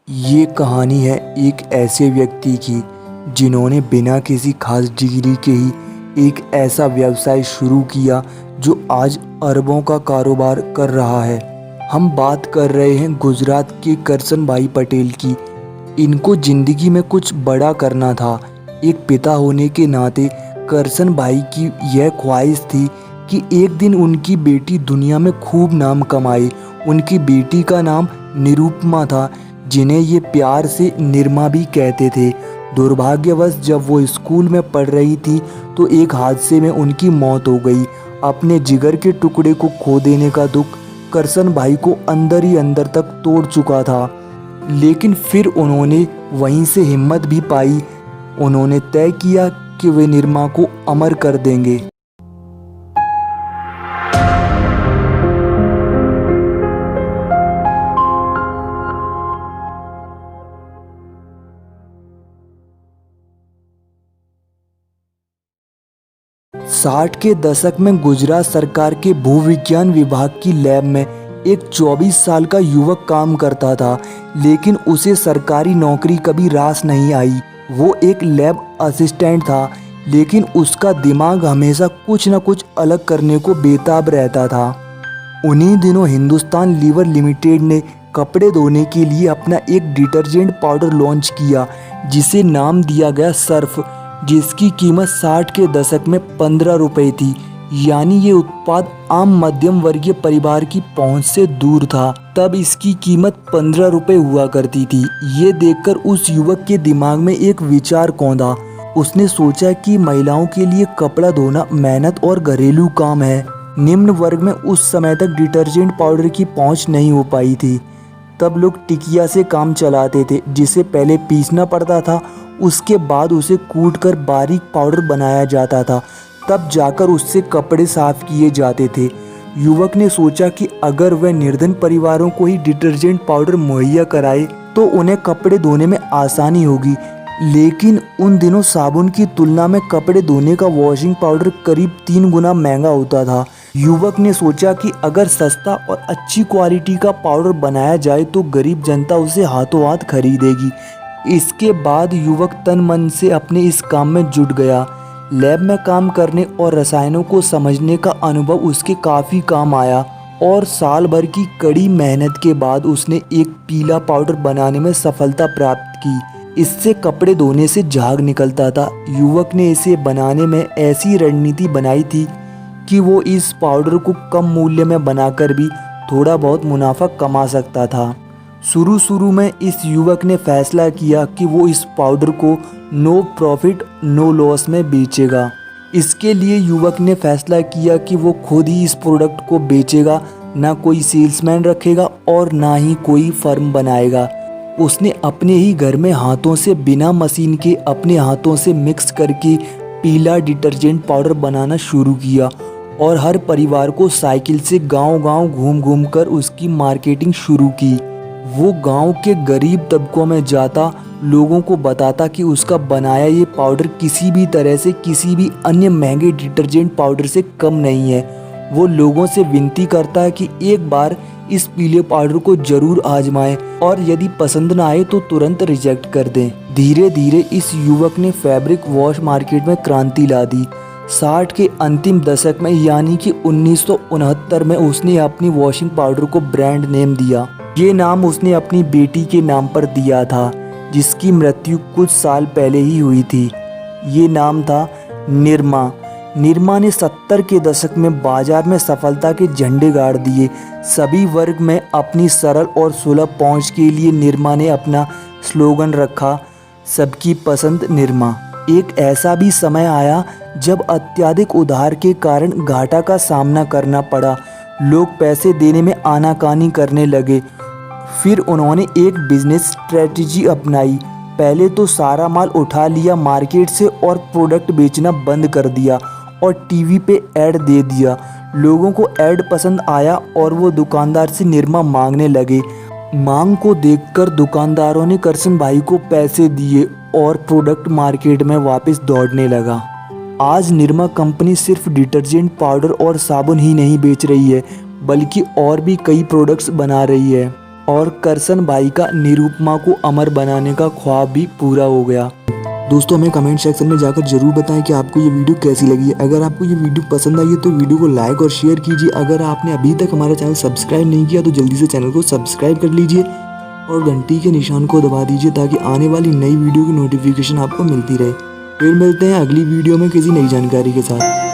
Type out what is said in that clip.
ये कहानी है एक ऐसे व्यक्ति की जिन्होंने बिना किसी खास डिग्री के ही एक ऐसा व्यवसाय शुरू किया जो आज अरबों का कारोबार कर रहा है। हम बात कर रहे हैं गुजरात के करसन भाई पटेल की। इनको जिंदगी में कुछ बड़ा करना था। एक पिता होने के नाते करसन भाई की यह ख्वाहिश थी कि एक दिन उनकी बेटी दुनिया में खूब नाम कमाए। उनकी बेटी का नाम निरुपमा था, जिन्हें ये प्यार से निरमा भी कहते थे। दुर्भाग्यवश जब वो स्कूल में पढ़ रही थी तो एक हादसे में उनकी मौत हो गई। अपने जिगर के टुकड़े को खो देने का दुख करसन भाई को अंदर ही अंदर तक तोड़ चुका था, लेकिन फिर उन्होंने वहीं से हिम्मत भी पाई। उन्होंने तय किया कि वे निरमा को अमर कर देंगे। साठ के दशक में गुजरात सरकार के भूविज्ञान विभाग की लैब में एक 24 साल का युवक काम करता था, लेकिन उसे सरकारी नौकरी कभी रास नहीं आई। वो एक लैब असिस्टेंट था, लेकिन उसका दिमाग हमेशा कुछ न कुछ अलग करने को बेताब रहता था। उन्हीं दिनों हिंदुस्तान लीवर लिमिटेड ने कपड़े धोने के लिए अपना एक डिटर्जेंट पाउडर लॉन्च किया, जिसे नाम दिया गया सर्फ, जिसकी कीमत 60 के दशक में 15 रुपए थी। यानी ये उत्पाद आम मध्यम वर्गीय परिवार की पहुंच से दूर था। तब इसकी कीमत 15 रुपए हुआ करती थी। ये देखकर उस युवक के दिमाग में एक विचार कौंधा। उसने सोचा कि महिलाओं के लिए कपड़ा धोना मेहनत और घरेलू काम है। निम्न वर्ग में उस समय तक डिटर्जेंट पाउडर की पहुंच नहीं हो पाई थी। तब लोग टिकिया से काम चलाते थे, जिसे पहले पीसना पड़ता था, उसके बाद उसे कूटकर बारीक पाउडर बनाया जाता था, तब जाकर उससे कपड़े साफ किए जाते थे। युवक ने सोचा कि अगर वह निर्धन परिवारों को ही डिटर्जेंट पाउडर मुहैया कराए तो उन्हें कपड़े धोने में आसानी होगी। लेकिन उन दिनों साबुन की तुलना में कपड़े धोने का वॉशिंग पाउडर करीब 3 गुना महंगा होता था। युवक ने सोचा कि अगर सस्ता और अच्छी क्वालिटी का पाउडर बनाया जाए तो गरीब जनता उसे हाथों हाथ खरीदेगी। इसके बाद युवक तन मन से अपने इस काम में जुट गया। लैब में काम करने और रसायनों को समझने का अनुभव उसके काफ़ी काम आया, और साल भर की कड़ी मेहनत के बाद उसने एक पीला पाउडर बनाने में सफलता प्राप्त की। इससे कपड़े धोने से झाग निकलता था। युवक ने इसे बनाने में ऐसी रणनीति बनाई थी कि वो इस पाउडर को कम मूल्य में बनाकर भी थोड़ा बहुत मुनाफा कमा सकता था। शुरू में इस युवक ने फैसला किया कि वो इस पाउडर को नो प्रॉफिट नो लॉस में बेचेगा। इसके लिए युवक ने फैसला किया कि वो खुद ही इस प्रोडक्ट को बेचेगा, ना कोई सेल्समैन रखेगा और ना ही कोई फर्म बनाएगा। उसने अपने ही घर में हाथों से, बिना मशीन के, अपने हाथों से मिक्स करके पीला डिटर्जेंट पाउडर बनाना शुरू किया और हर परिवार को साइकिल से गांव-गांव घूम कर उसकी मार्केटिंग शुरू की। वो गांव के गरीब तबकों में जाता, लोगों को बताता कि उसका बनाया ये पाउडर किसी भी तरह से किसी भी अन्य महंगे डिटर्जेंट पाउडर से कम नहीं है। वो लोगों से विनती करता है कि एक बार इस पीले पाउडर को जरूर आजमाएं और यदि पसंद ना आए तो तुरंत रिजेक्ट कर दें। धीरे धीरे इस युवक ने फैब्रिक वॉश मार्केट में क्रांति ला दी। 60 के अंतिम दशक में यानी कि 1969 में उसने अपनी वॉशिंग पाउडर को ब्रांड नेम दिया। ये नाम उसने अपनी बेटी के नाम पर दिया था, जिसकी मृत्यु कुछ साल पहले ही हुई थी। ये नाम था निरमा। निरमा ने 70 के दशक में बाजार में सफलता के झंडे गाड़ दिए। सभी वर्ग में अपनी सरल और सुलभ पहुंच के लिए निरमा ने अपना स्लोगन रखा, सबकी पसंद निरमा। एक ऐसा भी समय आया जब अत्यधिक उधार के कारण घाटा का सामना करना पड़ा। लोग पैसे देने में आनाकानी करने लगे। फिर उन्होंने एक बिजनेस स्ट्रेटजी अपनाई। पहले तो सारा माल उठा लिया मार्केट से और प्रोडक्ट बेचना बंद कर दिया और टीवी पे ऐड दे दिया। लोगों को ऐड पसंद आया और वो दुकानदार से निरमा मांगने लगे। मांग को देखकर दुकानदारों ने करसन भाई को पैसे दिए और प्रोडक्ट मार्केट में वापस दौड़ने लगा। आज निरमा कंपनी सिर्फ डिटर्जेंट पाउडर और साबुन ही नहीं बेच रही है, बल्कि और भी कई प्रोडक्ट्स बना रही है। और करसन भाई का निरुपमा को अमर बनाने का ख्वाब भी पूरा हो गया। दोस्तों हमें कमेंट सेक्शन में जाकर जरूर बताएं कि आपको ये वीडियो कैसी लगी है। अगर आपको ये वीडियो पसंद आई है तो वीडियो को लाइक और शेयर कीजिए। अगर आपने अभी तक हमारा चैनल सब्सक्राइब नहीं किया तो जल्दी से चैनल को सब्सक्राइब कर लीजिए और घंटी के निशान को दबा दीजिए ताकि आने वाली नई वीडियो की नोटिफिकेशन आपको मिलती रहे। फिर मिलते हैं अगली वीडियो में किसी नई जानकारी के साथ।